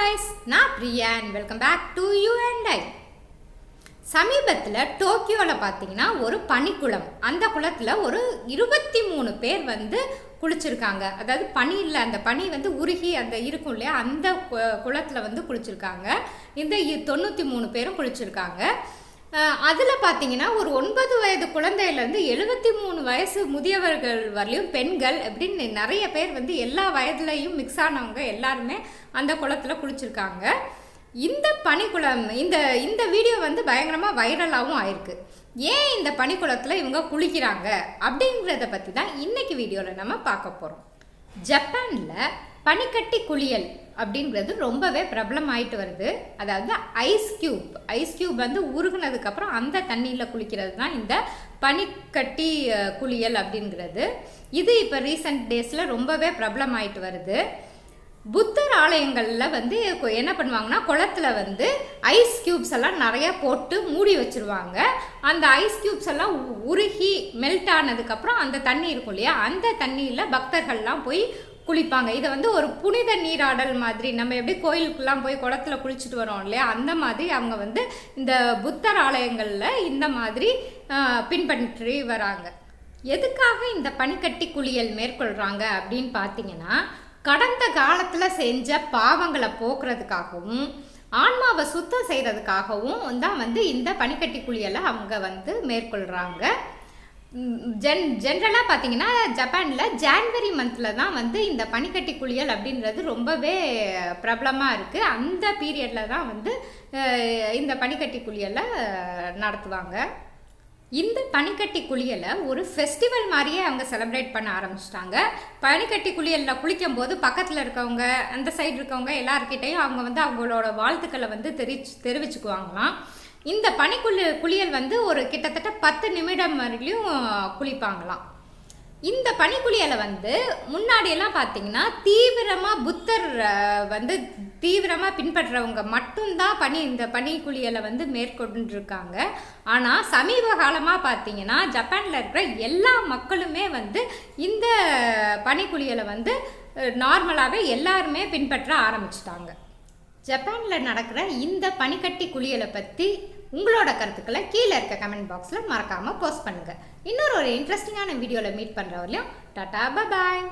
guys, நான் Priya and welcome back to you and I. சமீபத்தில் டோக்கியோவில் பார்த்தீங்கன்னா ஒரு பனிக்குளம், அந்த குளத்தில் ஒரு 23 பேர் வந்து குளிச்சிருக்காங்க. அதாவது பனி இல்லை, அந்த பனி வந்து உருகி அந்த இருக்கும் இல்லையா, அந்த குளத்தில் வந்து குளிச்சிருக்காங்க. இந்த 93 பேரும் குளிச்சிருக்காங்க. அதில் பார்த்தீங்கன்னா ஒரு 9 வயது குழந்தையிலேருந்து 73 வயசு முதியவர்கள் வரலையும் பெண்கள் அப்படின்னு நிறைய பேர் வந்து எல்லா வயதுலையும் மிக்ஸ் ஆனவங்க எல்லாருமே அந்த குளத்தில் குளிச்சிருக்காங்க. இந்த பனிக்குளம் இந்த வீடியோ வந்து பயங்கரமாக வைரலாகவும் ஆயிருக்கு. ஏன் இந்த பனிக்குளத்தில் இவங்க குளிக்கிறாங்க அப்படிங்கிறத பற்றி தான் இன்னைக்கு வீடியோவில் நம்ம பார்க்க போகிறோம். ஜப்பானில் பனிக்கட்டி குளியல் அப்படிங்கிறது ரொம்பவே பிரபலம் ஆயிட்டு வருது. அதாவது ஐஸ் கியூப் வந்து உருகுனதுக்கப்புறம் அந்த தண்ணியில் குளிக்கிறது தான் இந்த பனிக்கட்டி குளியல் அப்படிங்கிறது. இது இப்போ ரீசெண்ட் டேஸில் ரொம்பவே பிரபலம் ஆயிட்டு வருது. புத்தர் ஆலயங்களில் வந்து என்ன பண்ணுவாங்கன்னா, குளத்தில் வந்து ஐஸ் கியூப்ஸ் எல்லாம் நிறையா போட்டு மூடி வச்சுருவாங்க. அந்த ஐஸ் கியூப்ஸ் எல்லாம் உருகி மெல்ட் ஆனதுக்கப்புறம் அந்த தண்ணி இருக்கும் இல்லையா, அந்த தண்ணியில் பக்தர்கள்லாம் போய் குளிப்பாங்க. இதை வந்து ஒரு புனித நீராடல் மாதிரி, நம்ம எப்படி கோயிலுக்கெல்லாம் போய் குளத்தில் குளிச்சுட்டு வரோம் இல்லையா, அந்த மாதிரி அவங்க வந்து இந்த புத்தர் ஆலயங்களில் இந்த மாதிரி பின்பற்றி வராங்க. எதுக்காக இந்த பனிக்கட்டி குளியல் மேற்கொள்கிறாங்க அப்படின்னு பார்த்தீங்கன்னா, கடந்த காலத்தில் செஞ்ச பாவங்களை போக்குறதுக்காகவும் ஆன்மாவை சுத்தம் செய்கிறதுக்காகவும் தான் வந்து இந்த பனிக்கட்டி குளியலை அவங்க வந்து மேற்கொள்கிறாங்க. ஜென்ரலாக பார்த்தீங்கன்னா ஜப்பானில் ஜான்வரி மந்தில் தான் வந்து இந்த பனிக்கட்டி குளியல் அப்படின்றது ரொம்பவே பிரபலமாக இருக்குது. அந்த பீரியடில் தான் வந்து இந்த பனிக்கட்டி குளியலை நடத்துவாங்க. இந்த பனிக்கட்டி குளியலை ஒரு ஃபெஸ்டிவல் மாதிரியே அவங்க செலிப்ரேட் பண்ண ஆரம்பிச்சிட்டாங்க. பனிக்கட்டி குளியலில் குளிக்கும் போது பக்கத்தில் இருக்கவங்க, அந்த சைடு இருக்கவங்க எல்லாருக்கிட்டையும் அவங்க வந்து அவங்களோட வாழ்த்துக்களை வந்து தெரிவிச்சுக்குவாங்களாம். இந்த குளியல் வந்து ஒரு கிட்டத்தட்ட 10 நிமிடம் வரையிலும் குளிப்பாங்களாம். இந்த பனிக்குளியலை வந்து முன்னாடியெல்லாம் பார்த்தீங்கன்னா தீவிரமாக புத்தர் வந்து தீவிரமாக பின்பற்றுறவங்க மட்டும்தான் இந்த பனிக்குளியலை வந்து மேற்கொண்டுருக்காங்க. ஆனால் சமீப காலமாக பார்த்தீங்கன்னா ஜப்பானில் இருக்கிற எல்லா மக்களுமே வந்து இந்த பனிக்குளியலை வந்து நார்மலாகவே எல்லாருமே பின்பற்ற ஆரம்பிச்சிட்டாங்க. ஜப்பானில் நடக்கிற இந்த பனிக்கட்டி குளியலை பற்றி உங்களோட கருத்துக்களை கீழே இருக்க கமெண்ட் பாக்ஸில் மறக்காமல் போஸ்ட் பண்ணுங்கள். இன்னொரு இன்ட்ரெஸ்டிங்கான வீடியோவில் மீட் பண்ணுற வரையும் டாடா பாய்.